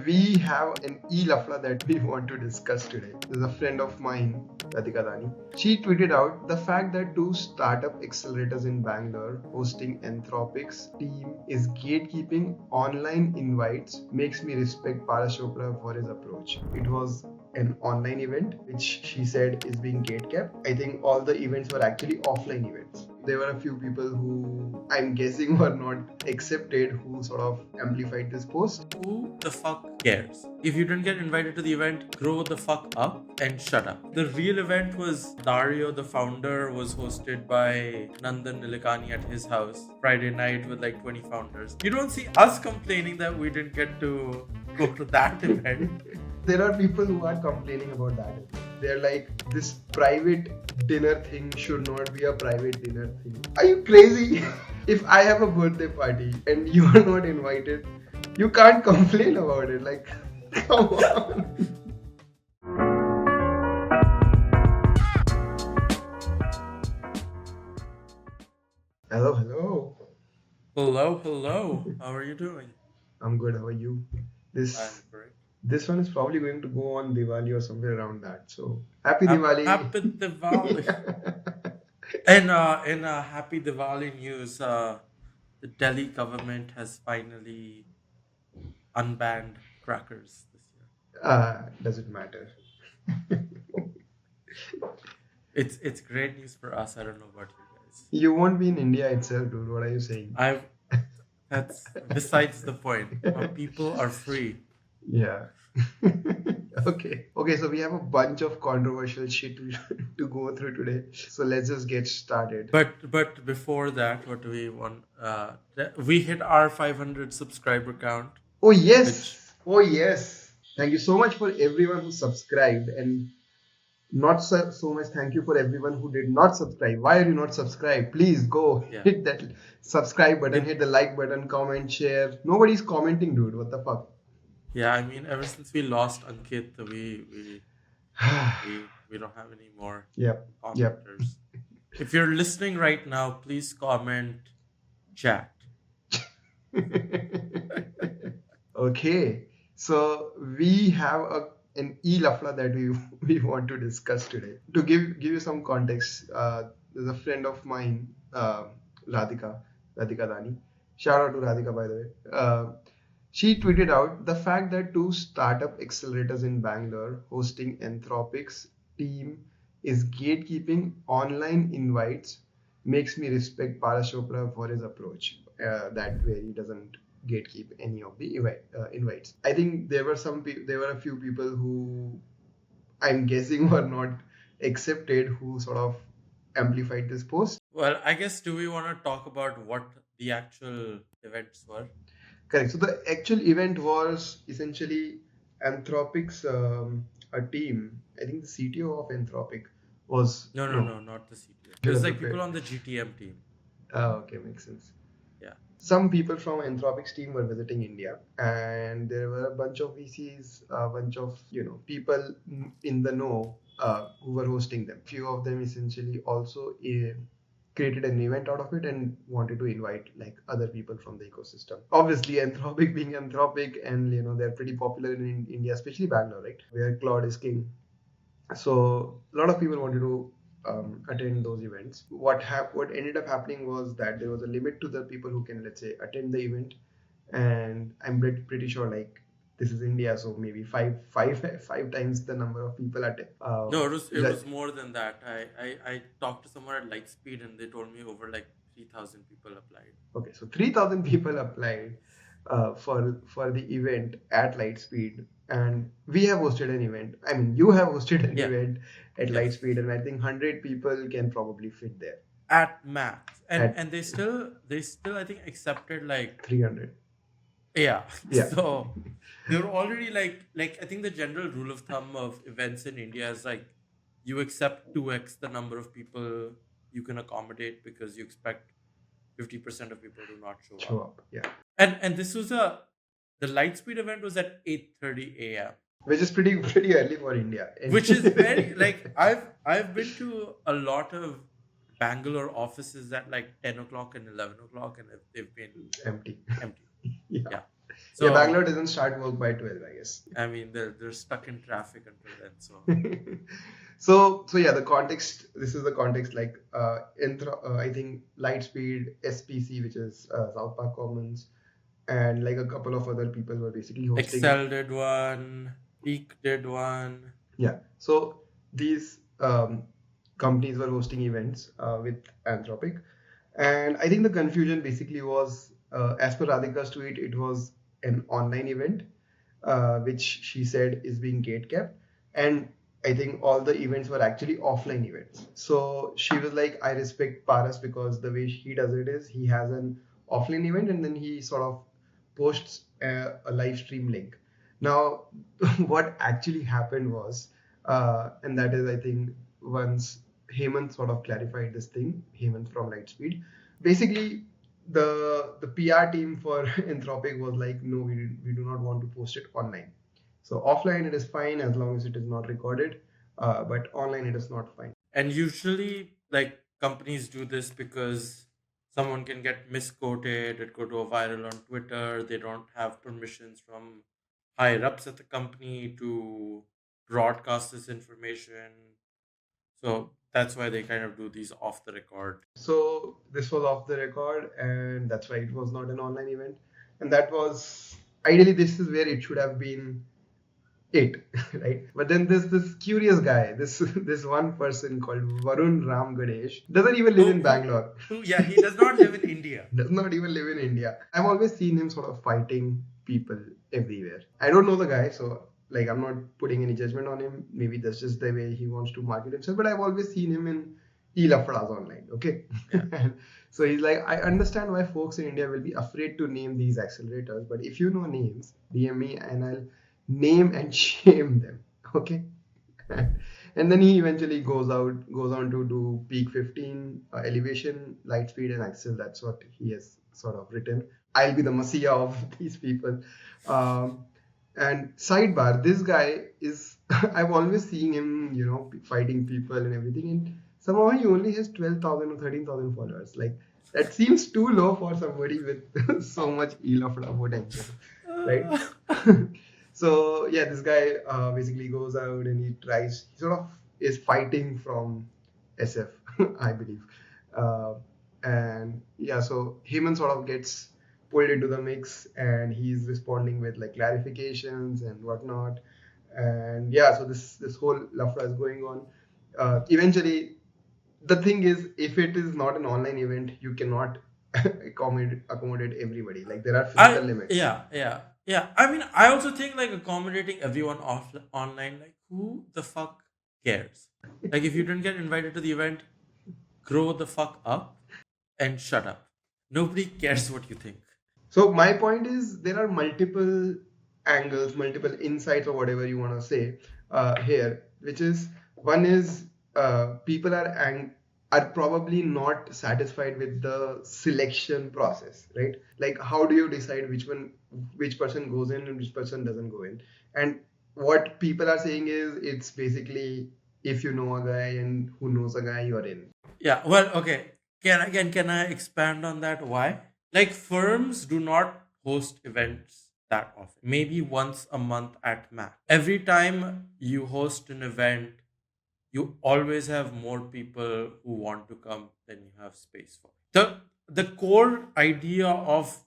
we have an e-lafla that we want to discuss today. There's a friend of mine, Radhika Dani. She tweeted out the fact that two startup accelerators in Bangalore hosting Anthropic's team is gatekeeping online invites makes me respect Paras Chopra for his approach. It was an online event which she said is being gatekept. I think all the events were actually offline events. There were a few people who I'm guessing were not accepted who sort of amplified this post. Who the fuck cares? If you didn't get invited to the event, grow the fuck up and shut up. The real event was Dario, the founder, was hosted by Nandan Nilekani at his house Friday night with like 20 founders. You don't see us complaining that we didn't get to go to that event. There are people who are complaining about that. They're like, this private dinner thing should not be a private dinner thing. Are you crazy? If I have a birthday party and you are not invited, you can't complain about it. Like, come on. Hello, hello. Hello. How are you doing? I'm good. How are you? I'm This great. this one is probably going to go on Diwali or somewhere around that. So happy Diwali. Happy Diwali. And happy Diwali news. The Delhi government has finally unbanned crackers this year. Doesn't matter. It's great news for us. I don't know about you guys. You won't be in India itself, dude. What are you saying? I've That's besides the point. Our people are free. Yeah. Okay, so we have a bunch of controversial shit to go through today. So let's just get started. But before that, what do we want? We hit our 500 subscriber count. Oh yes. Oh yes. Thank you so much for everyone who subscribed, and not so much thank you for everyone who did not subscribe. Why are you not subscribed? Please go Yeah. hit that subscribe button, hit the like button, comment, share. Nobody's commenting, dude. What the fuck? Yeah, I mean, ever since we lost Ankit, we don't have any more Yep. commenters. If you're listening right now, please comment chat. Okay, so we have an e-lafla that we want to discuss today. To give you some context, there's a friend of mine, Radhika Dani. Shout out to Radhika, by the way. She tweeted out the fact that two startup accelerators in Bangalore hosting Anthropic's team is gatekeeping online invites makes me respect Paras Chopra for his approach. That way he doesn't gatekeep any of the invites. I think there were a few people who I'm guessing were not accepted who sort of amplified this post. Well, I guess, do we want to talk about what the actual events were? Correct. So the actual event was essentially Anthropic's a team. I think the CTO of Anthropic was No, not the CTO. It Should was have like people prepared. on the GTM team. Okay, makes sense. Yeah. Some people from Anthropic's team were visiting India, and there were a bunch of VCs, a bunch of people in the know who were hosting them. Few of them essentially also created an event out of it and wanted to invite like other people from the ecosystem. Obviously, Anthropic being Anthropic, and they're pretty popular in India, especially Bangalore, right, where cloud is king. So a lot of people wanted to attend those events. What ended up happening was that there was a limit to the people who can, let's say, attend the event, and I'm pretty sure like this is India, so maybe five times the number of people attend. No, it was more than that. I talked to someone at Lightspeed and they told me over like 3,000 people applied. Okay, so 3,000 people applied for the event at Lightspeed, and we have hosted an event. I mean, you have hosted an Yeah. event at Yes. Lightspeed, and I think 100 people can probably fit there. At max. At- And they still I think accepted like 300. yeah. Yeah. So they were already like I think the general rule of thumb of events in India is like you accept 2x the number of people you can accommodate because you expect 50% of people to not show up. Yeah. And this was the Lightspeed event was at 8:30 a.m. Which is pretty early for India. Which is very like I've been to a lot of Bangalore offices at like 10 o'clock and 11 o'clock, and they've been empty. empty. Yeah. Yeah. Yeah, So Bangalore doesn't start work by 12, I guess. I mean, they're stuck in traffic until then. So So yeah, the context. This is the context. Like I think Lightspeed, SPC, which is South Park Commons, and like a couple of other people were basically hosting. Excel did one, Peak did one. Yeah. So these companies were hosting events with Anthropic, and I think the confusion basically was, as per Radhika's tweet, it was an online event, which she said is being gate kept, and I think all the events were actually offline events. So she was like, I respect Paras because the way he does it is he has an offline event and then he sort of posts a live stream link. Now, what actually happened was, and that is, I think, once Hemant sort of clarified this thing, Hemant from Lightspeed, basically the PR team for Anthropic was like, no, we do not want to post it online. So offline it is fine as long as it is not recorded, but online it is not fine. And usually, like companies do this because someone can get misquoted, it could go viral on Twitter. They don't have permissions from higher ups at the company to broadcast this information. So that's why they kind of do these off the record. So this was off the record, and that's why it was not an online event. And that was ideally this is where it should have been it, right? But then this curious guy, this one person called Varun Ram Ganesh doesn't even live Who, in who, Bangalore. yeah, he does not live in India. Does not even live in India. I've always seen him sort of fighting people everywhere. I don't know the guy, so like I'm not putting any judgment on him. Maybe that's just the way he wants to market himself. But I've always seen him in e-lafras online. Okay, Yeah. and so he's like, I understand why folks in India will be afraid to name these accelerators, but if you know names, DM me and I'll name and shame them. Okay. And then he eventually goes on to do peak 15, elevation, light speed, and axle. That's what he has sort of written. I'll be the messiah of these people. Um, and sidebar, this guy is, I've always seen him, fighting people and everything. And somehow he only has 12,000 or 13,000 followers. Like, that seems too low for somebody with so much e-lafra potential, right? So yeah, this guy basically goes out and he sort of is fighting from SF, I believe. Uh, and yeah, so Heyman sort of gets pulled into the mix and he's responding with like clarifications and whatnot. And yeah, so this whole lafra is going on. Eventually, the thing is, if it is not an online event, you cannot accommodate everybody. Like there are physical I limits. yeah yeah yeah. I mean, I also think like accommodating everyone off online. Like, who the fuck cares? Like, if you don't get invited to the event, grow the fuck up and shut up. Nobody cares what you think. So my point is there are multiple angles, multiple insights or whatever you want to say here, which is one is people are probably not satisfied with the selection process, right? Like how do you decide which person goes in and which person doesn't go in? And what people are saying is it's basically if you know a guy and who knows a guy, you're in. Yeah. Well, okay. Can I expand on that? Why? Like, firms do not host events that often. Maybe once a month at max. Every time you host an event, you always have more people who want to come than you have space for. The core idea of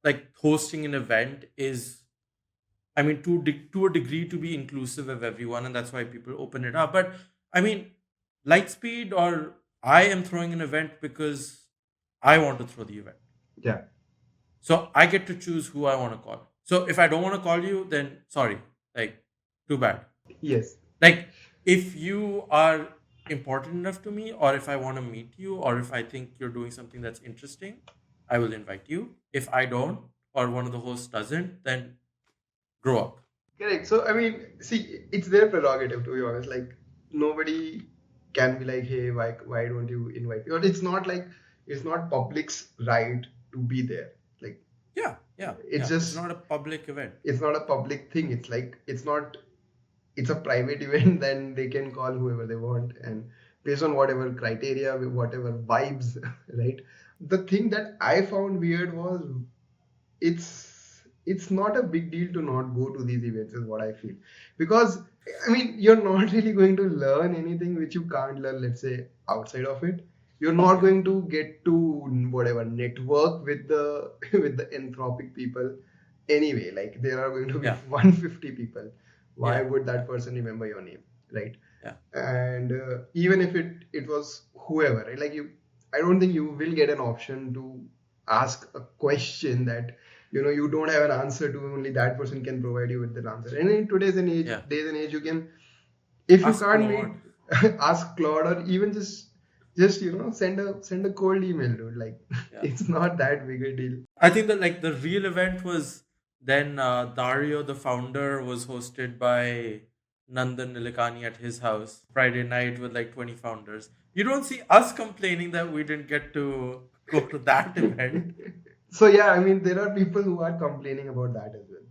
like hosting an event is, I mean, to a degree, to be inclusive of everyone, and that's why people open it up. But I mean, Lightspeed or I am throwing an event because I want to throw the event. Yeah. So I get to choose who I want to call. So if I don't want to call you, then sorry, like, too bad. Yes. Like, if you are important enough to me, or if I want to meet you, or if I think you're doing something that's interesting, I will invite you. If I don't, or one of the hosts doesn't, then grow up. Correct. So I mean, see, it's their prerogative to be honest. Like nobody can be like, hey, why don't you invite me? Or it's not like it's not public's right to be there. Like Yeah, yeah, it's yeah. It's just not a public event. it's not a public thing. It's like it's a private event. Then they can call whoever they want and based on whatever criteria, whatever vibes, right? The thing that I found weird was it's it's not a big deal to not go to these events, is what I feel. Because I mean, you're not really going to learn anything which you can't learn, let's say, outside of it. You're not Yeah. going to get to whatever network with the with the anthropic people anyway. Like there are going to be Yeah. 150 people. Why Yeah. would Yeah. that person remember your name, right? Yeah. And even if it was whoever, right? Like you, I don't think you will get an option to ask a question that you don't have an answer to. Only that person can provide you with the answer. And in today's and age Yeah. days and age, you can, if you Ask can't meet, Claude. ask Claude, or even just send a cold email, dude. Like Yeah. it's not that big a deal. I think that like the real event was then Dario, the founder, was hosted by Nandan Nilekani at his house Friday night with like 20 founders. You don't see us complaining that we didn't get to go to that event. So yeah, I mean, there are people who are complaining about that as well.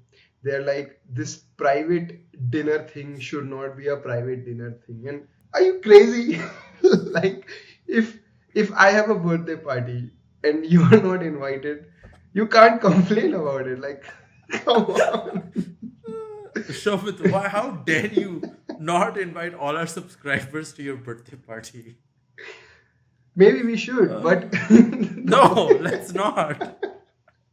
They're like, this private dinner thing should not be a private dinner thing. And are you crazy? Like, if if I have a birthday party and you are not invited, you can't complain about it. Like, come on. Shobhit, why? How dare you not invite all our subscribers to your birthday party? Maybe we should, Uh, but the no, point. let's not.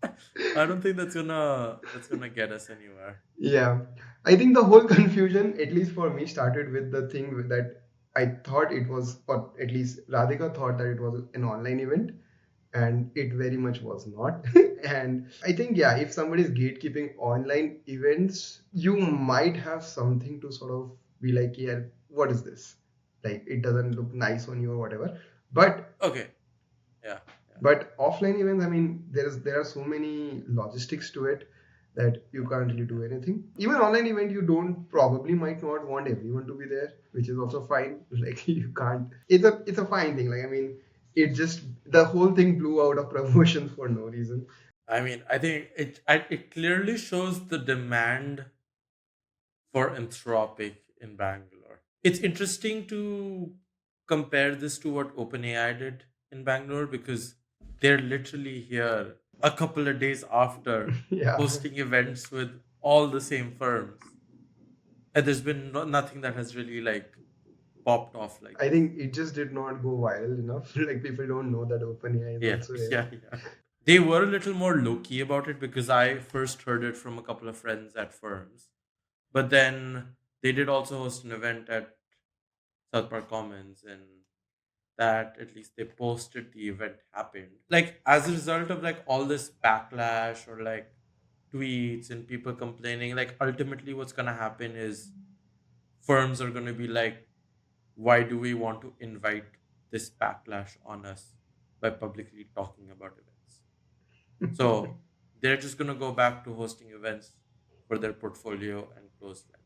I don't think that's gonna get us anywhere. Yeah, I think the whole confusion, at least for me, started with the thing that I thought it was, or at least Radhika thought that it was an online event, and it very much was not. And I think, yeah, if somebody is gatekeeping online events, you might have something to sort of be like, yeah, what is this? Like, it doesn't look nice on you or whatever. But Okay. Yeah. Yeah. offline events, I mean, there are so many logistics to it that you Yeah. can't really Yeah. do anything. Even online event, you don't probably might not want everyone to be there, which is also fine. Like you can't. It's a fine thing. Like I mean, it just the whole thing blew out of proportions for no reason. I mean, I think it clearly shows the demand for Anthropic in Bangalore. It's interesting to compare this to what OpenAI did in Bangalore because they're literally here a couple of days after Yeah, hosting events with all the same firms. And there's been nothing that has really like popped off like I this. think it just did not go viral enough. Like people don't know that OpenAI is Yeah, also here. yeah, yeah. They were a little more low key about it because I first heard it from a couple of friends at firms. But then they did also host an event at South Park Commons, and that at least they posted the event happened. Like as a result of like all this backlash or like tweets and people complaining, like ultimately what's gonna happen is firms are gonna be like, why do we want to invite this backlash on us by publicly talking about events? So they're just gonna go back to hosting events for their portfolio and close friends.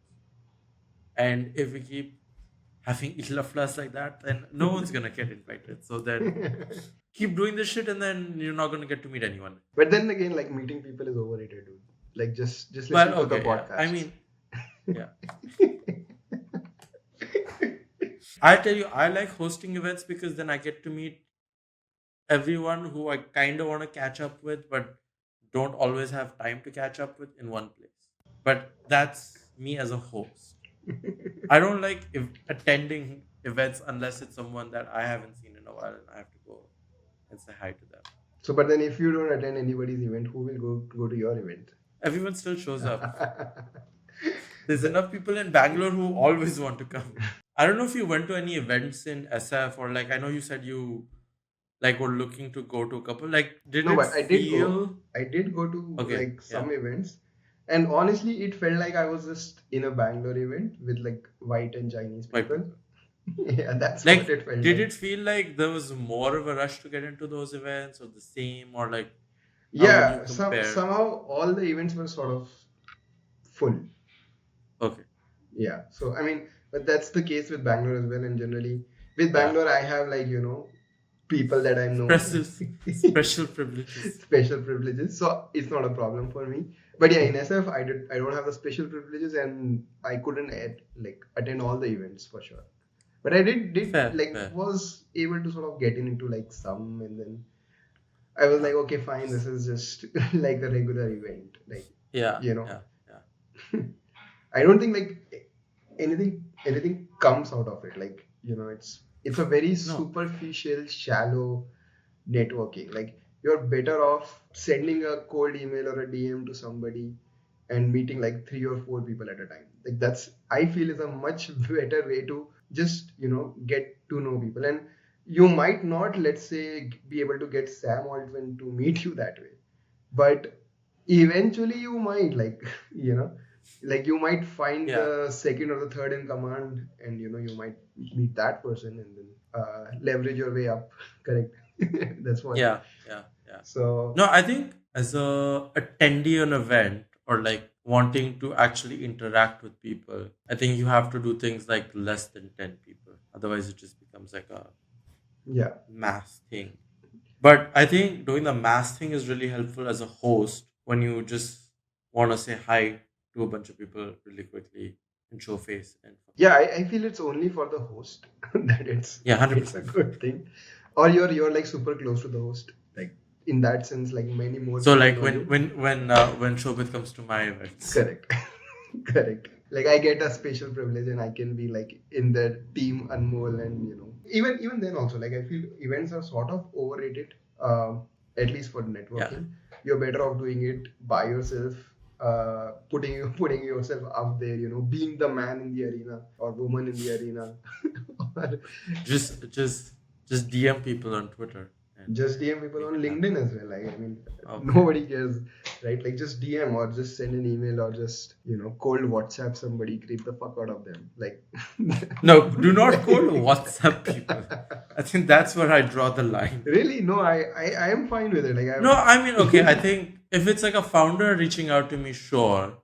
And if we keep having illaflas like that, then no one's gonna get invited. So then keep doing this shit, and then you're not gonna get to meet anyone. But then again, like meeting people is overrated, dude. Like just Well, listen to the okay, yeah. I podcasts. mean, yeah. I tell you, I like hosting events because then I get to meet everyone who I kind of want to catch up with, but don't always have time to catch up with in one place. But that's me as a host. I don't like attending events unless it's someone that I haven't seen in a while and I have to go and say hi to them. So, but then if you don't attend anybody's event, who will go to your event? Everyone still shows up. There's enough people in Bangalore who always want to come. I don't know if you went to any events in SF or like I know you said you like were looking to go to a couple. Like, did No, it but I did go. feel I did go to okay? like Yeah, some events, and honestly, it felt like I was just in a Bangalore event with like white and Chinese white people. people. Yeah, that's what Like, it felt did like. it feel like there was more of a rush to get into those events, or the same, or like how would you Yeah, compare? somehow all the events were sort of full. Okay, Yeah, so I mean, but that's the case with Bangalore as well. And generally, with yeah, Bangalore, I have like people that I know, special special privileges. special privileges, so it's not a problem for me. But yeah, in SF, I don't have the special privileges, and I couldn't attend all the events for sure. But I did Fair, like fair. was able to sort of get into like some, and then I was Yeah, like, okay, fine, this is just like a regular event. Like Yeah, you know. yeah, yeah. I don't think like anything comes out of it. Like, it's a very No, superficial, shallow networking. Like, you're better off sending a cold email or a DM to somebody and meeting like three or four people at a time. Like, that's, I feel, is a much better way to just get to know people. And you might not, let's say, be able to get Sam Altman to meet you that way, but eventually you might, like, you know like, you might find yeah, the second or the third in command, and you might meet that person and then leverage your way up. Correct. That's what. yeah, yeah, yeah. So No, I think as a attendee an event or like wanting to actually interact with people, I think you have to do things like less than 10 people. Otherwise, it just becomes like a yeah. mass thing. But I think doing the mass thing is really helpful as a host when you just want to say hi to a bunch of people really quickly and show face and Yeah, I feel it's only for the host that it's yeah, it's a 100%. good thing, or you're like super close to the host, like, in that sense, like many more So people like know you. when Shobhit comes to my events. Correct. Correct. Like, I get a special privilege and I can be like in the team Anmol, and even then also, like, I feel events are sort of overrated. At least for Yeah. networking, you're better off doing it by yourself. Putting yourself out there, being the man in the arena or woman in the arena. Or Just just just DM people on Twitter and just DM people make on it LinkedIn happen. as well. Like, I mean, Okay. nobody cares, right? Like, just DM or just send an email or just cold WhatsApp somebody, creep the fuck out of them. Like, No, do not call WhatsApp people. I think that's where I draw the line. really, no, I am fine with it. Like, No, I mean, okay, I I'm think if it's like a founder reaching out to me, sure.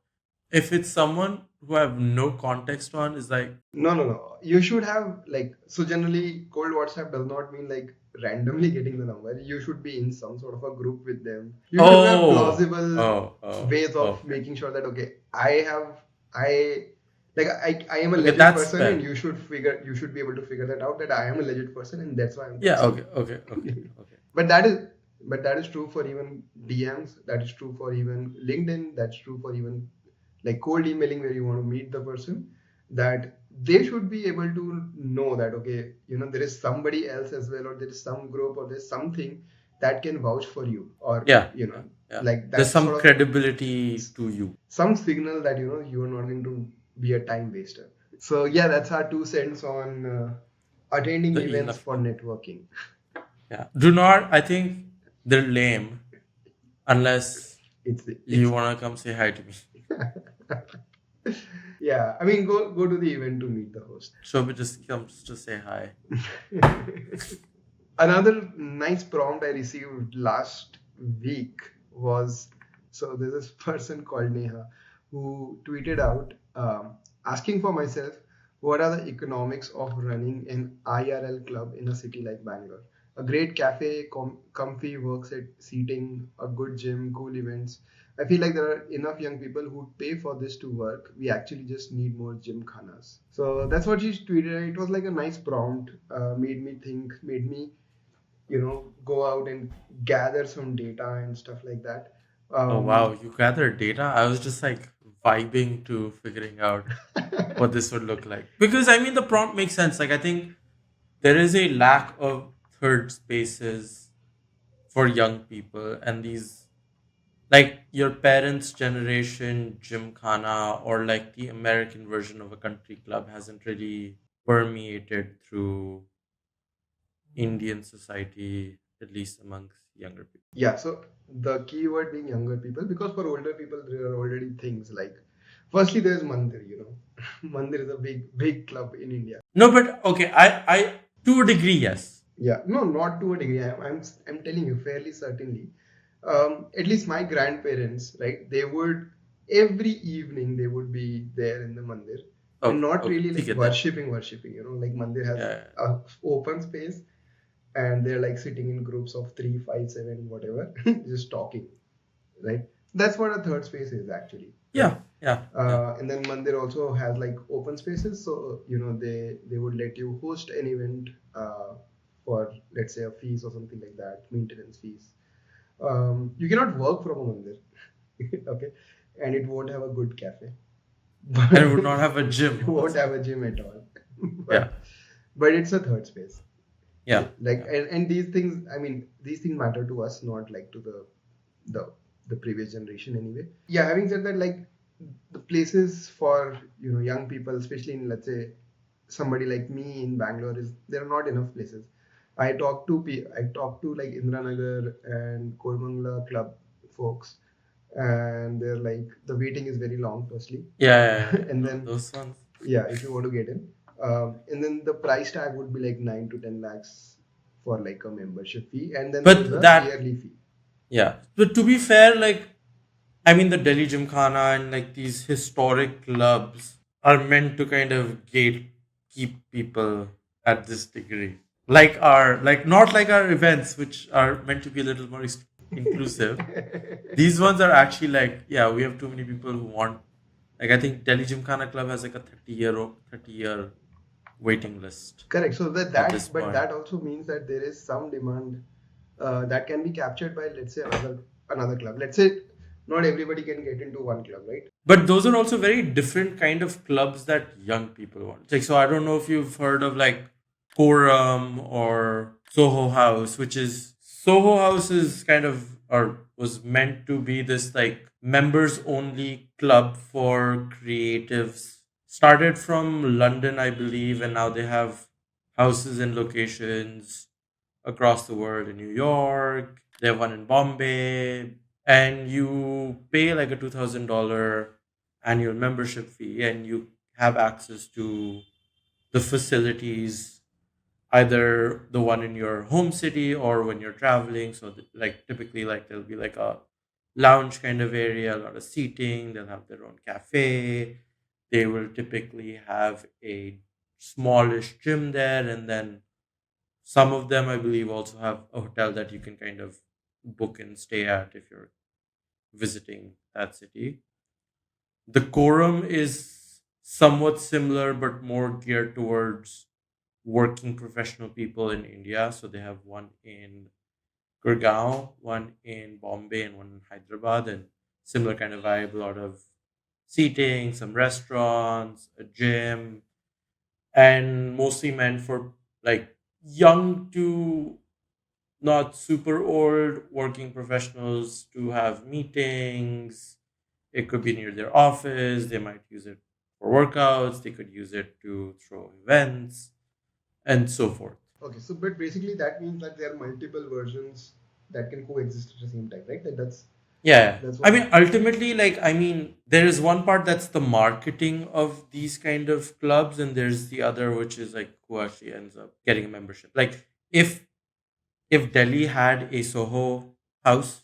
If it's someone who I have no context on, is like, no, no, no. You should have, like, so generally, cold WhatsApp does not mean like randomly getting the number. You should be in some sort of a group with them. You should have oh, plausible oh, oh, ways of okay. making sure that, okay, I like I am a Okay, legit that's person, and fair. you should be able to figure that out, that I am a legit person, and that's why I'm Yeah, texting okay, you. okay, okay, okay. but that is but that is true for even DMs. That is true for even LinkedIn. That's true for even like cold emailing, where you want to meet the person. That they should be able to know that, okay, there is somebody else as well, or there is some group, or there's something that can vouch for you, or Yeah, yeah, yeah. like, There's that some sort of credibility to you. some signal that you are not going to be a time waster. So yeah, that's our 2 cents on attending The events for e-lafla. networking. Yeah. Do not, I think they're lame unless you It's want to come say hi to me. yeah, I mean, go to the event to meet the host. Shobhit just comes to say hi. Another nice prompt I received last week was, so there's this person called Neha who tweeted out, asking for myself, what are the economics of running an IRL club in a city like Bangalore? A great cafe, comfy works at seating, a good gym, cool events. I feel like there are enough young people who pay for this to work. We actually just need more gym khanas. So that's what she tweeted. It was like a nice prompt. Made me think. Made me go out and gather some data and stuff like that. Oh wow, um you gathered data. I was just like vibing to figuring out what this would look like. Because I mean the prompt makes sense. Like I think there is a lack of third spaces for young people and these like your parents' generation gymkhana or like the American version of a country club hasn't really permeated through Indian society, at least amongst younger people. yeah, so the keyword being younger people, because for older people there are already things like, firstly, there's mandir. Mandir is a big club in India. No, but okay, I to a degree, yes. Yeah, no, not to a degree. I'm telling you fairly certainly. At least my grandparents, right? They would, every evening they would be there in the mandir, and Okay, not okay, really like ठीक है then. worshipping. Like, mandir has Yeah, a open space, and they're like sitting in groups of three, five, seven, whatever, just talking, right? That's what a third space is actually, right? yeah, yeah, yeah. And then Mandir also has like open spaces, so they would let you host an event for, let's say, a fees or something like that, maintenance fees. You cannot work from a mandir, okay? and it won't have a good cafe. And it But would not have a it gym won't have also. a gym at all. Yeah, But it's a third space. yeah, Like, yeah. and these things, I mean, these things matter to us, not like to the the previous generation anyway. Yeah, having said that, like the places for young people, especially in, let's say, somebody like me in Bangalore, is there are not enough places. I talk to like Indranagar and Kormangla club folks, and they're like the waiting is very long firstly, Yeah, yeah, yeah, yeah. and No, then those ones. yeah, if you want to get in, and then the price tag would be like 9 to 10 lakhs for like a membership fee, and then there is But a that, yearly fee. yeah. But to be fair, like, I mean, the Delhi Gymkhana and like these historic clubs are meant to kind of gate keep people at this degree. Like not like our events, which are meant to be a little more inclusive. These ones are actually like, yeah, we have too many people who want. Like, I think Delhi Gymkhana Club has like a 30-year waiting list Correct. So at this but point. that also means that there is some demand that can be captured by, let's say, another club. Let's say not everybody can get into one club, right? But those are also very different kind of clubs that young people want. Like, so I don't know if you've heard of like Quorum or Soho House, which is Soho House is kind of or was meant to be this like members only club for creatives. Started from London, I believe, and now they have houses and locations across the world in New York. They have one in Bombay, and you pay like a $2,000 annual membership fee, and you have access to the facilities, either the one in your home city or when you're traveling. So, like typically, like there'll be like a lounge kind of area, a lot of seating. They'll have their own cafe. They will typically have a smallish gym there, and then some of them, I believe, also have a hotel that you can kind of book and stay at if you're visiting that city. The quorum is somewhat similar, but more geared towards working professional people in India. So they have one in Gurgaon, one in Bombay, and one in Hyderabad, and similar kind of vibe. A lot of seating, some restaurants, a gym, and mostly meant for like young to not super old working professionals to have meetings. It could be near their office. They might use it for workouts. They could use it to throw events and so forth. Okay, so but basically that means that there are multiple versions that can coexist at the same time, right? Yeah. That's I what. mean, ultimately, like, I mean, there is one part that's the marketing of these kind of clubs, and there's the other, which is like who actually ends up getting a membership. Like, if Delhi had a Soho house,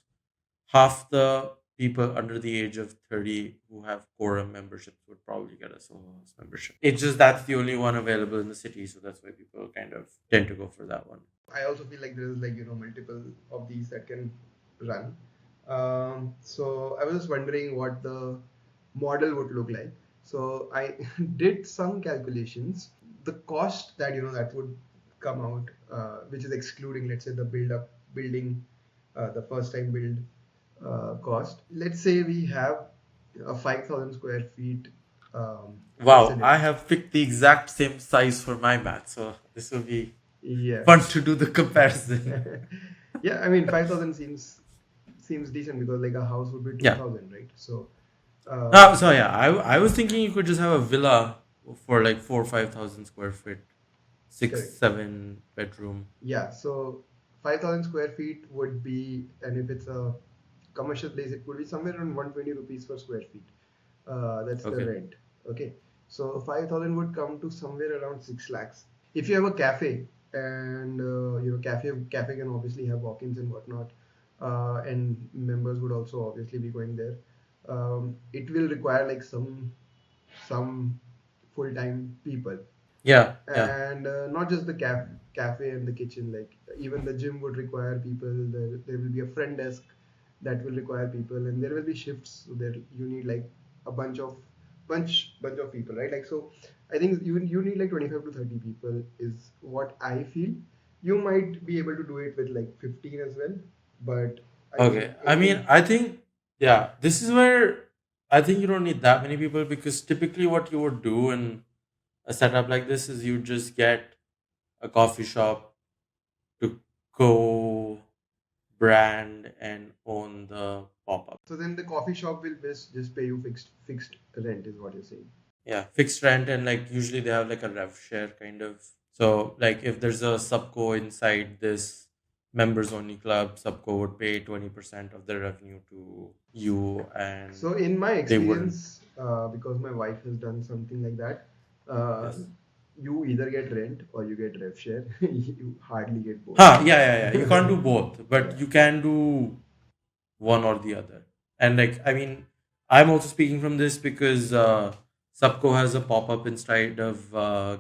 half the people under the age of 30 who have quorum memberships would probably get a Soho House membership. It's just that's the only one available in the city, so that's why people kind of tend to go for that one. I also feel like there is like multiple of these that can run. So I was just wondering what the model would look like. So I did some calculations. The cost that that would come out, which is excluding, let's say, the building, the first time build cost. Let's say we have a 5,000 square feet Wow, I facility. have picked the exact same size for my mat, so this will be Yeah. fun to do the comparison. Yeah, I mean 5,000 seems decent because like a house would be Yeah. 2,000, right? So uh, So yeah, I was thinking you could just have a villa for like 4 or 5,000 square feet, six, correct. 7 bedroom. Yeah, so 5,000 square feet would be, and if it's a commercial place, it would be somewhere around 120 rupees per square feet. That's the Okay. rent. Okay, so 5,000 would come to somewhere around 6 lakhs. If you have a cafe, and cafe can obviously have walk-ins and whatnot, and members would also obviously be going there. It will require like some full-time people, Yeah, yeah. and not just the cafe and the kitchen, like even the gym would require people. There will be a front desk that will require people, and there will be shifts, so there you need like a bunch of people, right? Like, so I think you need like 25 to 30 people is what I feel. You might be able to do it with like 15 as well, but I think Okay. I mean, I think, yeah, this is where I think you don't need that many people because typically what you would do in a setup like this is you just get a coffee shop to co brand and own the pop up. So then the coffee shop will just pay you fixed rent, is what you're saying. Yeah, fixed rent and like usually they have like a rev share kind of. So like if there's a subco inside this members only club, subco would pay 20% of the revenue to you and So in my they wouldn't. experience, because my wife has done something like that, uh, Yes. you either get rent or you get rev share. You hardly get both. Huh, yeah. You can't do both, Yeah. but you can do one or the other. And like, I mean, I'm also speaking from this because Subco has a pop up inside of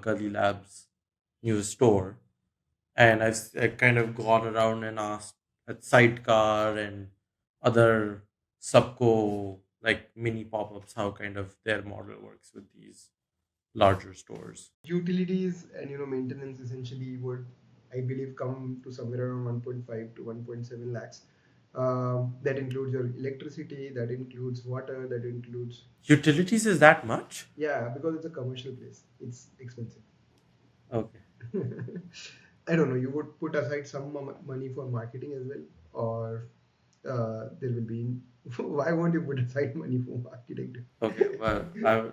Gully Labs' new store, and I kind of gone around and asked at Sidecar and other Subco like mini pop ups how kind of their model works with these larger stores. Utilities and maintenance essentially would, I believe, come to somewhere around 1.5 to 1.7 lakhs. That includes your electricity, that includes water, that includes, Utilities is that much? yeah, because it's a commercial place, it's expensive. Okay. I don't know. You would put aside some money for marketing as well, or there will be. Why won't you put aside money for marketing? Okay. Well,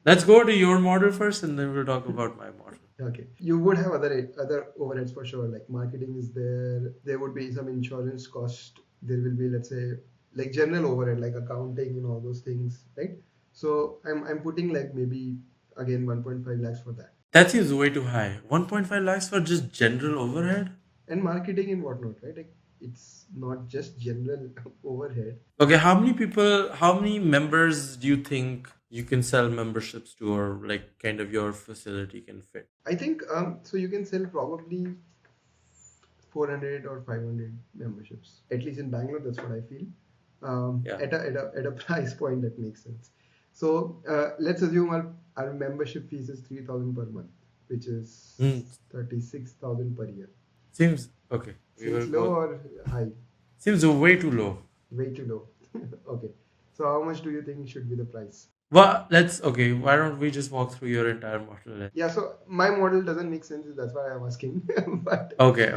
let's go to your model first, and then we'll talk about my model. Okay, you would have other overheads for sure. Like marketing is there. There would be some insurance cost. There will be, let's say, like general overhead, like accounting and all those things, right? So I'm putting like maybe again 1.5 lakhs for that, That seems way too high. 1.5 lakhs for just general overhead? and marketing and whatnot, right? Like it's not just general overhead. Okay, how many people, how many members do you think you can sell memberships to, or like kind of your facility can fit? I think so you can sell probably 400 or 500 memberships. At least in Bangalore, that's what I feel. Yeah. At a price point that makes sense. So let's assume our membership fees is 3,000 per month, which Hmm. is 36,000 per year. Seems okay. We Seems will low go. or high? Seems way too low. Way too low. Okay. So how much do you think should be the price? Well, let's okay. Why don't we just walk through your entire model then? Yeah, so my model doesn't make sense. That's why I'm asking. But Okay,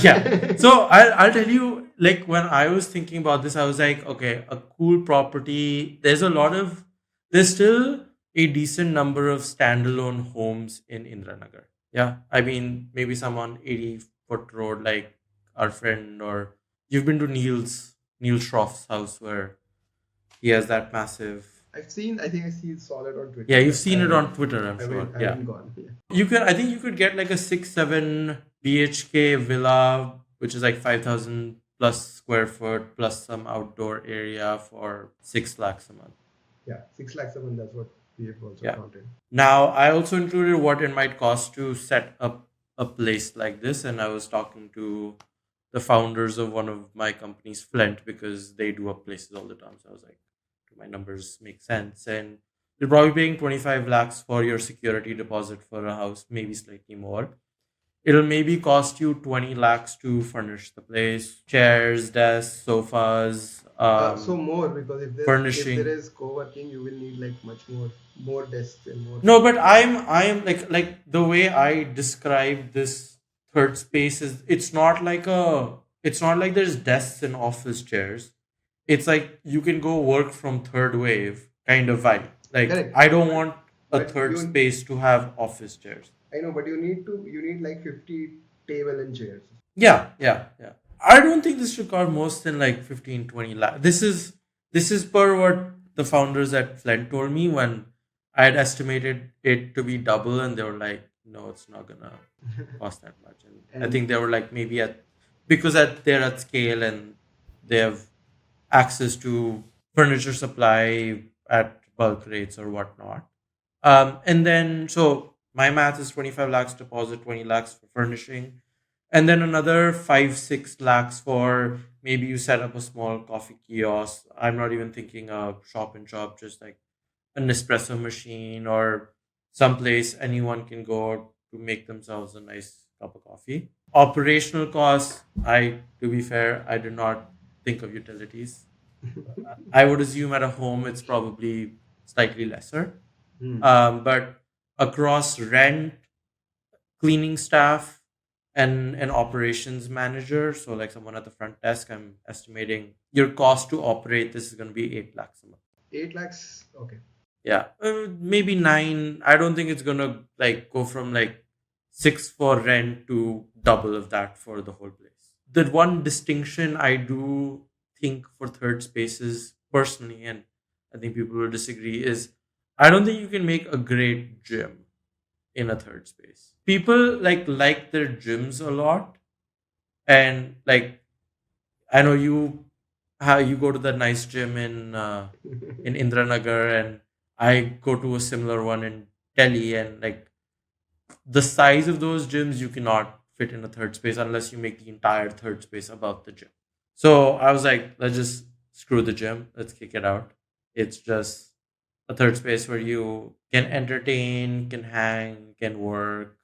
yeah. So I'll tell you, like when I was thinking about this, I was like, okay, a cool property. There's still a decent number of standalone homes in Indranagar. Yeah, I mean maybe some on 80-foot road, like our friend, or you've been to Neil Schroff's house where he has that massive. I think saw that on Yeah, Twitter, you've but seen it on Twitter, I'm sure. I Yeah. haven't gone. Yeah. I think you could get like a 6-7 BHK villa, which is like 5,000 plus square foot plus some outdoor area for 6 lakhs a month. Yeah, 6 lakhs a month. That's what we have also Yeah. counted. Now, I also included what it might cost to set up a place like this. And I was talking to the founders of one of my companies, Flint, because they do up places all the time. So I was like, do my numbers make sense? And you're probably paying 25 lakhs for your security deposit for a house, maybe slightly more. It'll maybe cost you 20 lakhs to furnish the place, chairs, desks, sofas, So more, because if there furnishing. is co-working, you will need like much more desks and more. No, but I'm like the way I describe this third space is it's not like there's desks and office chairs. It's like you can go work from third wave kind of vibe. Like Correct, I don't want a but third space to have office chairs. I know, but you need like 50 table and chairs. Yeah. I don't think this should cost more than like 15-20 lakh. This is per what the founders at Flint told me when I had estimated it to be double and they were like, no, it's not gonna cost that much. And I And think they were like maybe at because they're at scale and they have access to furniture supply at bulk rates or whatnot. And then so my math is 25 lakhs deposit, 20 lakhs for furnishing, and then another 5-6 lakhs for maybe you set up a small coffee kiosk. I'm not even thinking a shop and shop, just like an espresso machine or someplace anyone can go to make themselves a nice cup of coffee. Operational costs, I to be fair, I did not think of utilities. I would assume at a home it's probably slightly lesser. Hmm. But across rent, cleaning staff, and an operations manager, so like someone at the front desk, I'm estimating your cost to operate this is going to be 8 lakhs a month. 8 lakhs. Okay. Yeah, maybe 9. I don't think it's going to like go from like 6 for rent to double of that for the whole place. The one distinction I do think for third spaces personally, and I think people will disagree, is I don't think you can make a great gym in a third space. People like their gyms a lot, and like I know you how you go to the nice gym in Indranagar, and I go to a similar one in Delhi, and like the size of those gyms you cannot fit in a third space unless you make the entire third space above the gym. So I was like, let's just screw the gym, let's kick it out. It's just a third space where you can entertain, can hang, can work,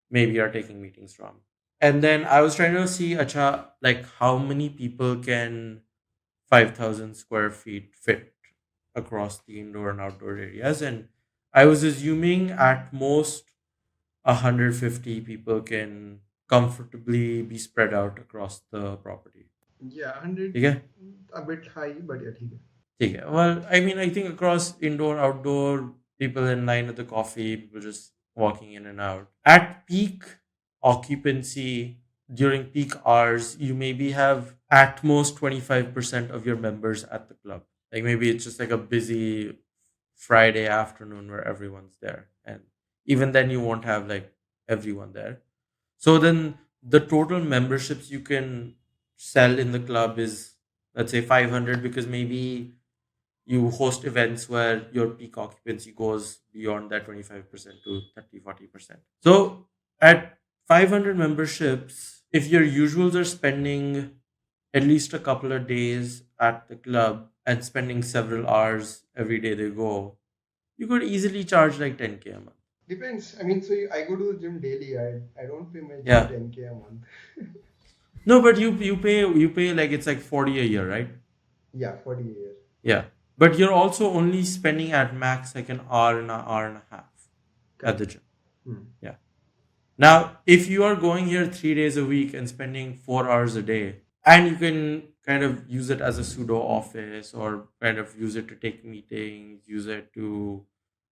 maybe are taking meetings from. And then I was trying to see, acha, like how many people can 5,000 square feet fit across the indoor and outdoor areas. And I was assuming at most 150 people can comfortably be spread out across the property. Yeah, 100 Okay? a bit high, but yeah, ठीक है. Okay. Well, I mean, I think across indoor, outdoor, people in line at the coffee, people just walking in and out. At peak occupancy, during peak hours, you maybe have at most 25% of your members at the club. Like maybe it's just like a busy Friday afternoon where everyone's there. And even then, you won't have like everyone there. So then the total memberships you can sell in the club is, let's say, 500, because maybe you host events where your peak occupancy goes beyond that 25% to 30-40%. So at 500 memberships, if your usuals are spending at least a couple of days at the club and spending several hours every day they go, you could easily charge like 10K a month. Depends. I mean, so I go to the gym daily. I don't pay my gym Yeah. 10K a month. No, but you pay like it's like 40 a year, right? Yeah, 40 a year. Yeah. But you're also only spending at max like an hour and a half at the Correct. gym. Hmm. Yeah. Now, if you are going here 3 days a week and spending 4 hours a day, and you can kind of use it as a pseudo office or kind of use it to take meetings, use it to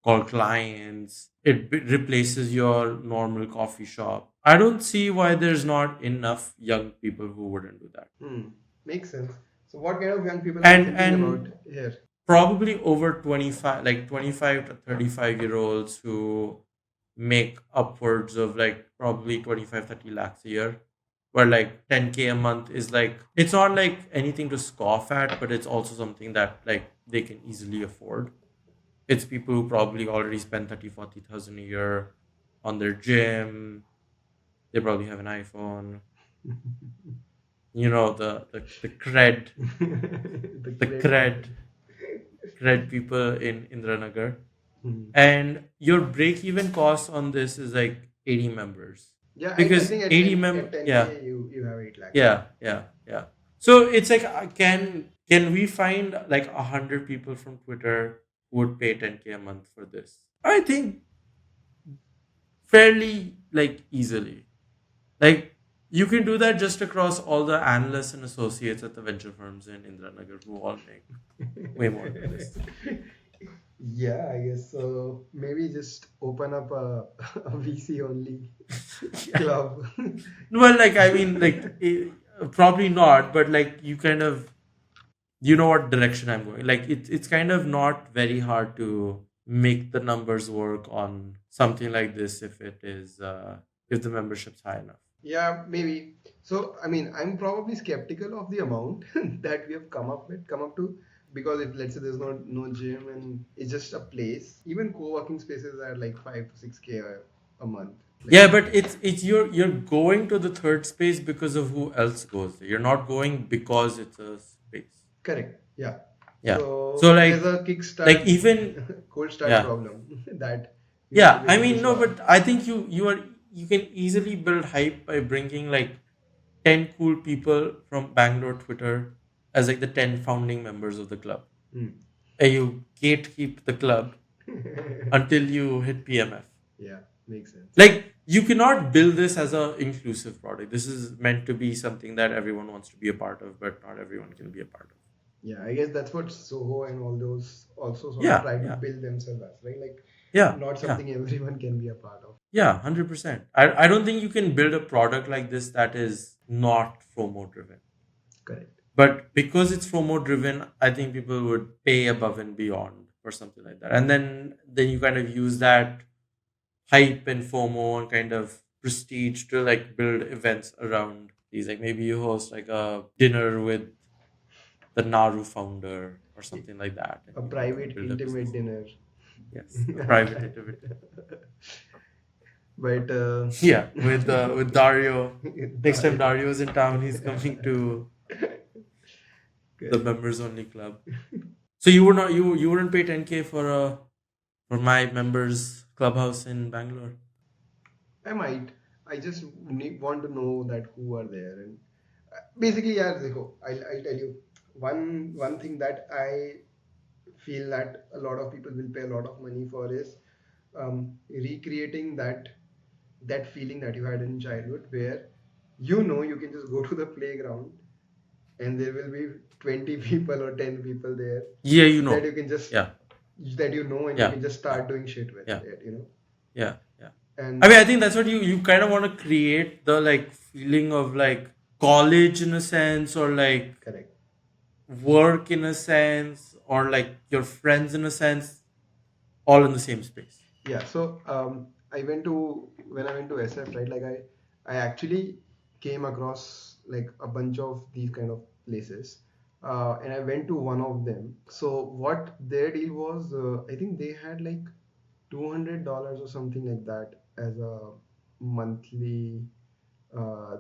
call clients, it replaces your normal coffee shop. I don't see why there's not enough young people who wouldn't do that. Hmm. Makes sense. So, what kind of young people are you And thinking about and here? probably over 25, like 25 to 35-year-olds who make upwards of like probably 25-30 lakhs a year, where like 10K a month is like, it's not like anything to scoff at, but it's also something that like they can easily afford. It's people who probably already spend 30-40 thousand a year on their gym. They probably have an iPhone, the cred, The the great cred people. cred people in Indranagar. Hmm. And your break even cost on this is like 80 members, Yeah, I because think at 80 at yeah, 10K you have 8 lakhs. yeah. So it's like, can we find like 100 people from Twitter who would pay 10K a month for this? I think fairly like easily. Like you can do that just across all the analysts and associates at the venture firms in Indranagar who all make way more than this. Yeah, I guess so. Maybe just open up a VC only Yeah. club. Well, like I mean, like probably not, but like you kind of, what direction I'm going. Like it's kind of not very hard to make the numbers work on something like this if it is if the membership's high enough. Yeah, maybe. So, I mean, I'm probably skeptical of the amount that we have come up to, because if let's say there's no gym and it's just a place, even co-working spaces are like 5 to 6K a month. Like, Yeah, but it's you're going to the third space because of who else goes there. You're not going because it's a space. correct. Yeah. Yeah. So So there's like a like kickstart, even cold start yeah. problem that we have to Yeah, I basically mean no, solve. but I think you can easily build hype by bringing like 10 cool people from Bangalore Twitter as like the 10 founding members of the club. Hmm. And you gatekeep the club until you hit PMF. Yeah, makes sense. Like you cannot build this as a inclusive product. This is meant to be something that everyone wants to be a part of, but not everyone can be a part of. Yeah, I guess that's what Soho and all those also sort of Yeah, try to yeah, build themselves as, right? Like yeah, not yeah, something everyone can be a part of. yeah, 100%. I don't think you can build a product like this that is not FOMO driven. Correct. But because it's FOMO driven, I think people would pay above and beyond for something like that. And then you kind of use that hype and FOMO and kind of prestige to like build events around these. Like maybe you host like a dinner with the Naru founder or something like that, and A you can private, build a business. intimate dinner. Yes, a private intimate dinner. But Yeah, with Dario. Next time Dario. Dario is in town, he's coming to the Correct. members only club. So you were not you wouldn't pay 10K for my members clubhouse in Bangalore. I might. I just want to know that who are there, and basically, yeah, Ziko, I'll tell you one thing that I feel that a lot of people will pay a lot of money for is recreating that feeling that you had in childhood, where you can just go to the playground and there will be 20 people or 10 people there Yeah, you that know. you can just Yeah, that and you yeah, can just yeah, start doing shit with yeah, it. yeah, yeah. I And mean, I think that's what you kind of want to create the like feeling of like college in a sense, or like correct. work in a sense, or like your friends in a sense, all in the same space. Yeah, so I went to when I went to SF, right? Like I actually came across like a bunch of these kind of places, and I went to one of them. So what their deal was, I think they had like $200 or something like that as a monthly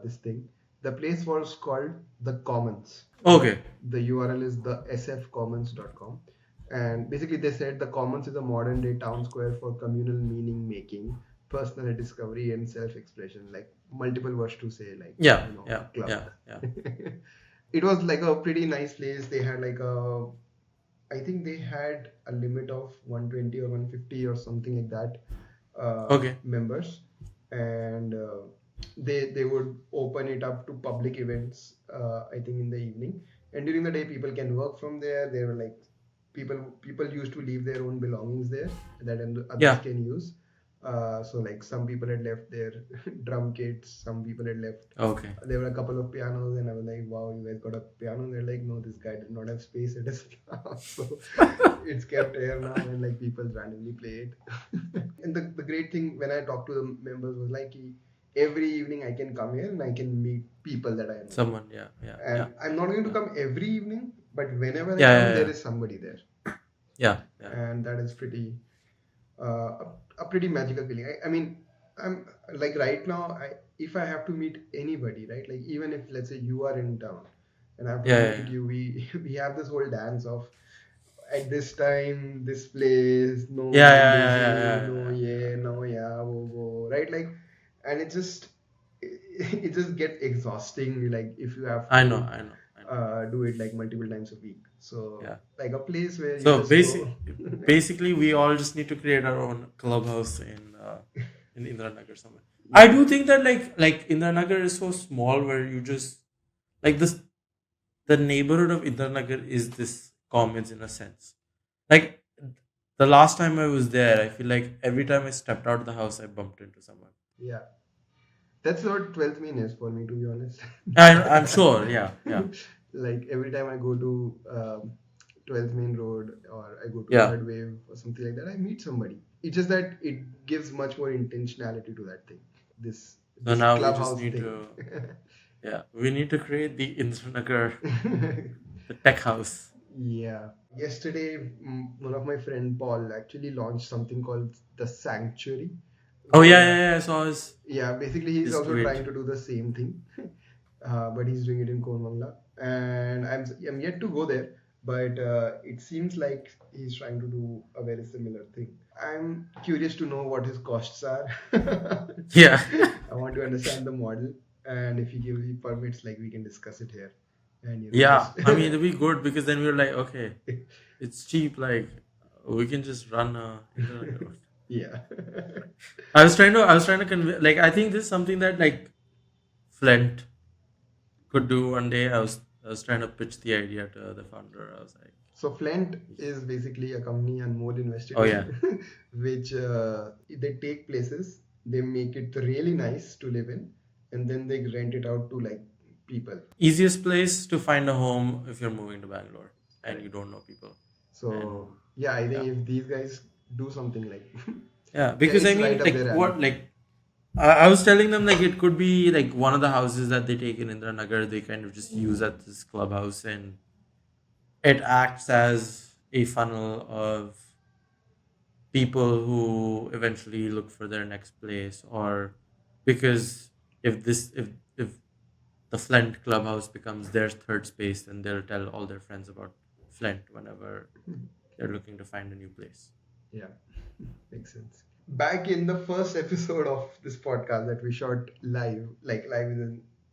this thing. The place was called the Commons. Okay. The URL is the sfcommons.com. And basically, they said the Commons is a modern day town square for communal meaning making, personal discovery, and self expression. Like multiple words to say, like, Yeah, yeah, a club. yeah, yeah. It was like a pretty nice place. They had like I think they had a limit of 120 or 150 or something like that Okay. members, and they would open it up to public events. I think in the evening, and during the day, people can work from there. They were like people used to leave their own belongings there that others Yeah. can use. So like some people had left their drum kits, some people had left. Okay. There were a couple of pianos, and I was like, "Wow, you guys got a piano?" They're like, "No, this guy did not have space at his house, so it's kept here now, and like people randomly play it." And the great thing when I talk to the members was like, every evening I can come here and I can meet people that I know, Someone. Yeah. Yeah. Yeah. and I'm Yeah. not going to Yeah. come every evening, but whenever I Yeah. come, Yeah. there Yeah. is somebody there, Yeah. Yeah. and that is pretty a pretty magical feeling. I mean, I'm like right now, if I have to meet anybody, right, like even if let's say you are in town and I have to Yeah. Yeah. meet you, we we have this whole dance of at this time, this place, no, Yeah. I'm Yeah. Yeah. Yeah. busy, Yeah. Yeah. no, Yeah. yeah, no, yeah, wo, right, like, and it just gets exhausting, like if you have I know. to I know. I know. do it like multiple times a week. So Yeah. like a place where you So just go. basically, we all just need to create our own clubhouse in Indranagar somewhere. I Yeah. do think that like Indranagar is so small where you just like this the neighborhood of Indranagar is this commons in a sense. Like the last time I was there, I feel like every time I stepped out of the house, I bumped into someone. Yeah, that's what 12th mean is for me, to be honest. I'm sure. Yeah. Yeah. Like every time I go to 12th main road or I go to Yeah. third wave or something like that, I meet somebody. It's just that it gives much more intentionality to that thing, this So this now we just clubhouse need thing. to we need to create the Indranagar the tech house. Yeah. Yesterday, one of my friend Paul actually launched something called the Sanctuary, Oh yeah, where yeah, yeah. So I was yeah, basically he's his also tweet. trying to do the same thing, but he's doing it in Konmangla, and I'm yet to go there, but it seems like he's trying to do a very similar thing. I'm curious to know what his costs are. Yeah. I want to understand the model, and if he gives me permits, like we can discuss it here, and Yeah, just I mean it'd be good because then we're like, okay, it's cheap. Like we can just run a internet. yeah. I was trying to convey. Like I think this is something that like Flint could do one day. I was trying to pitch the idea to the founder. I was like, So Flint is basically a company Anmol invested oh yeah, in, which they take places, they make it really nice to live in, and then they rent it out to like people. easiest place to find a home if you're moving to Bangalore and you Correct. don't know people. And So yeah, I think yeah, if these guys do something like, yeah, yeah, because I it's mean, right up like their alley. what, like I was telling them like it could be like one of the houses that they take in Nagar. They kind of just use at this clubhouse, and it acts as a funnel of people who eventually look for their next place, or because if the Flint clubhouse becomes their third space, then they'll tell all their friends about Flint whenever they're looking to find a new place. Yeah, makes sense. Back in the first episode of this podcast that we shot live, like live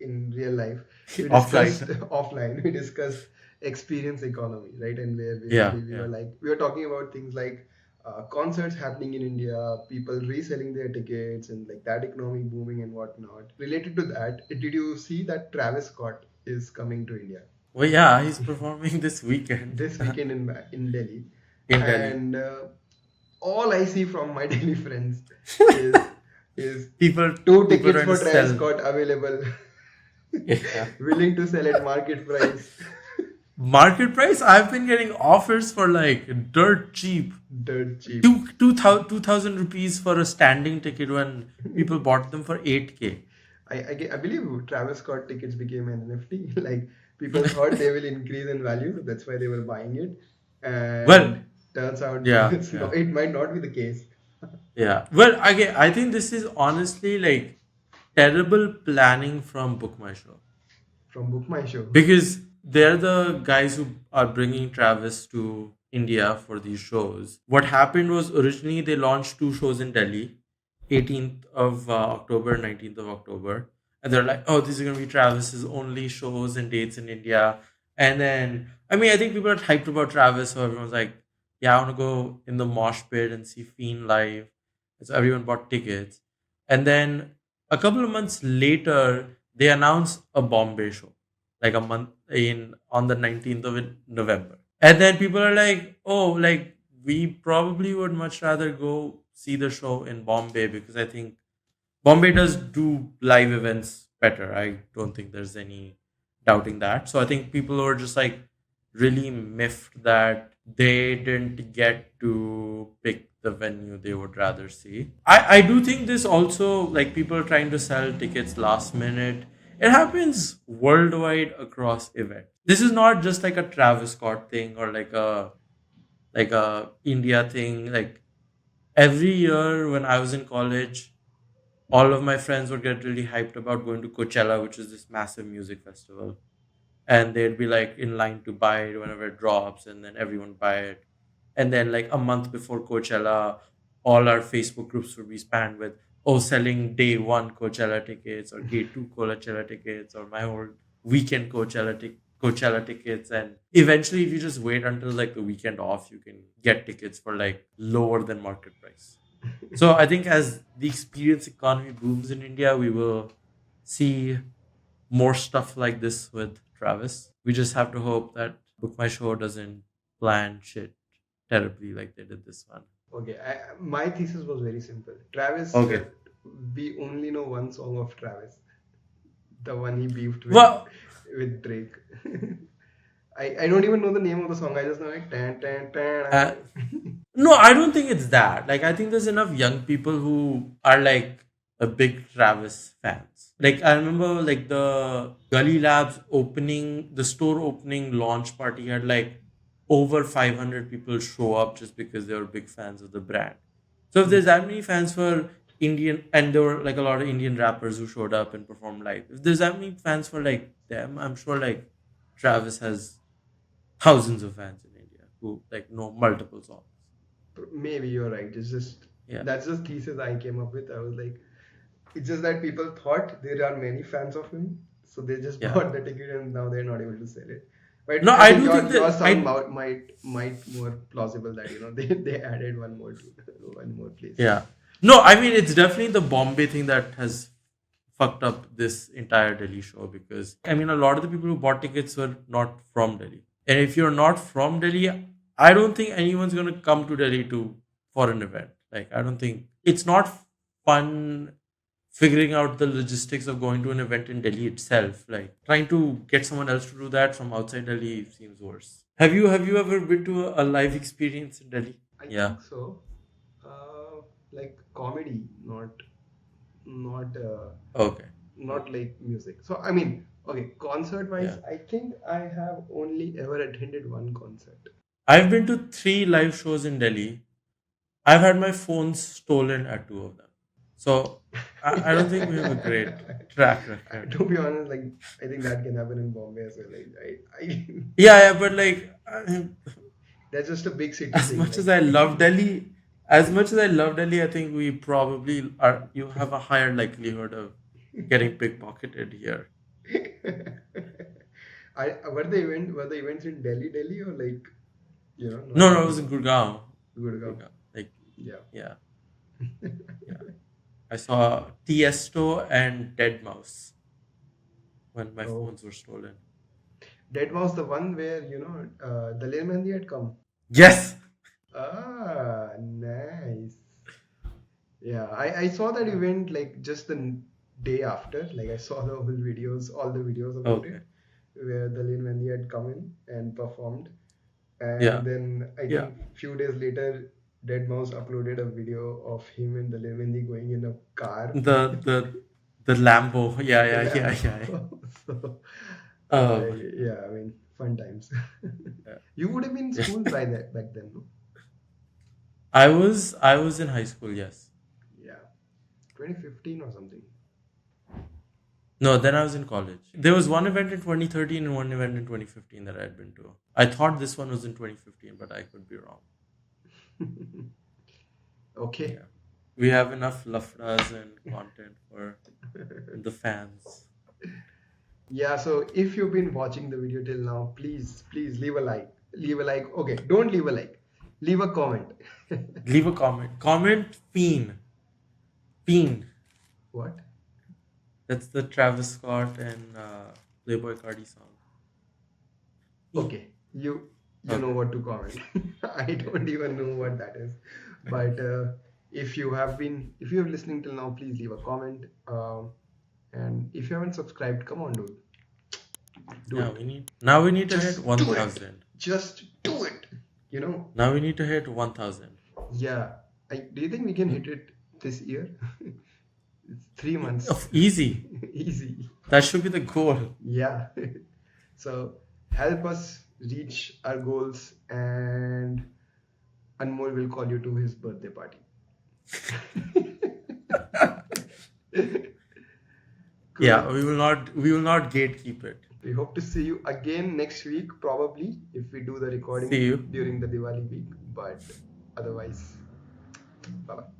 in real life, we discussed Offline. offline, we discussed experience economy, right? And where Yeah, basically yeah. we were talking about things like concerts happening in India, people reselling their tickets, and like that economy booming and whatnot. Related to that, did you see that Travis Scott is coming to India Well, yeah, he's performing this weekend this weekend in Delhi? in Delhi. And all I see from my Delhi friends is is two People tickets trying to for Travis sell. Scott available, Yeah. willing to sell at market price, Market price, I've been getting offers for like dirt cheap. dirt cheap. 2,000 rupees for a standing ticket when people bought them for 8K. I believe Travis Scott tickets became an NFT. Like people thought they will increase in value, that's why they were buying it, Well, and turns out yeah, it's yeah. not, it might not be the case. Yeah. Well, I think this is honestly like terrible planning from Book My Show, From Book My Show. because they're the guys who are bringing Travis to India for these shows. What happened was originally they launched two shows in Delhi, 18th of October, 19th of October. And they're like, oh, these are going to be Travis's only shows and dates in India. And then, I mean, I think people are hyped about Travis. So everyone's like, yeah, I want to go in the mosh pit and see Fiend live. And so everyone bought tickets. And then a couple of months later, they announced a Bombay show, like a month in on the 19th of November. And then people are like, oh, like we probably would much rather go see the show in Bombay because I think Bombay does do live events better. I don't think there's any doubting that. So I think people were just like really miffed that they didn't get to pick the venue they would rather see. I do think this also, like people trying to sell tickets last minute. It happens worldwide across events. This is not just like a Travis Scott thing or like a India thing. Like every year when I was in college, all of my friends would get really hyped about going to Coachella, which is this massive music festival. And they'd be like in line to buy it whenever it drops, and then everyone buy it. And then like a month before Coachella, all our Facebook groups would be spammed with, oh, selling day one Coachella tickets or day two Coachella tickets or my whole weekend Coachella tickets. And eventually, if you just wait until like the weekend off, you can get tickets for like lower than market price. So I think as the experience economy booms in India, we will see more stuff like this with Travis. We just have to hope that Book My Show doesn't plan shit terribly like they did this one. Okay, my thesis was very simple. Travis, Okay. we only know one song of Travis, the one he beefed Well, with Drake. I don't even know the name of the song. I just know like tan tan uh, tan. no, I don't think it's that. Like, I think there's enough young people who are like a big Travis fans. Like, I remember like the Gully Labs opening, the store opening launch party had like over 500 people show up just because they were big fans of the brand. So if there's that many fans for Indian, and there were like a lot of Indian rappers who showed up and performed live. If there's that many fans for like them, I'm sure like Travis has thousands of fans in India who like know multiple songs. Maybe you're right. It's just Yeah. that's the thesis I came up with. I was like, it's just that people thought there are many fans of him, So they just Yeah. bought the ticket and now they're not able to sell it. But No, I I think do think your that sound might more plausible that they added one more to one more place. yeah. No, I mean it's definitely the Bombay thing that has fucked up this entire Delhi show because I mean a lot of the people who bought tickets were not from Delhi. And if you're not from Delhi, I don't think anyone's gonna come to Delhi to for an event. Like I don't think it's not fun figuring out the logistics of going to an event in Delhi itself. Like trying to get someone else to do that from outside Delhi seems worse. Have you ever been to a live experience in Delhi? I Yeah. think so. Like comedy, not Okay. not Okay. like music. So I mean, okay, concert wise, Yeah. I think I have only ever attended one concert. I've been to 3 live shows in Delhi. I've had my phone stolen at 2 of them. So I don't think we have a great track record. To be honest, like I think that can happen in Bombay as well. Like I Yeah, yeah, but like that's just a big city as thing. much as Like I love Delhi, as much as I love Delhi, I think we probably are. You have a higher likelihood of getting pickpocketed here. were the events in Delhi or like No, not no, it Delhi was in but Gurgaon. Gurgaon. Gurgaon. Like, Yeah. yeah, yeah. I saw Tiesto and Dead Mouse when my Oh, phones were stolen. that was the one where the Lil Mehndi had come. Yes. Ah, nice. Yeah, I saw that Yeah. event like just the day after. Like I saw the whole videos, all the videos about Okay. it, where the Lil Mehndi had come in and performed. Yeah. And then I Yeah. think few days later, Dead Mouse uploaded a video of him and the Lil Mehndi going in a car, The Lambo. Yeah, the yeah, yeah, Lambo. yeah. So, Oh, yeah, I mean, fun times. yeah. You would have been in Yeah. school by that back then, no? I was in high school, yes. Yeah, 2015 or something. No, then I was in college. There was one event in 2013 and one event in 2015 that I had been to. I thought this one was in 2015, but I could be wrong. Okay. Yeah. We have enough lafras and content for the fans. Yeah, so if you've been watching the video till now, please leave a like. Leave a like. Okay, don't leave a like. Leave a comment. Leave a comment. Comment Fiend. Fiend. What? That's the Travis Scott and Playboy Cardi song. Fiend. Okay, you know Okay. what to comment. I Yeah. don't even know what that is, but if you're listening till now, please leave a comment. And if you haven't subscribed, come on, dude, do Yeah, it. we need to hit Just do it. 1,000. Just do it. You know? Now we need to hit 1,000. Yeah. Do you think we can hit it this year? It's 3 months. Of easy. Easy. That should be the goal. Yeah. So help us reach our goals, and Anmol will call you to his birthday party. Yeah, Cool. we will not gatekeep it. We hope to see you again next week, probably, if we do the See recording you. during the Diwali week. But otherwise, bye bye.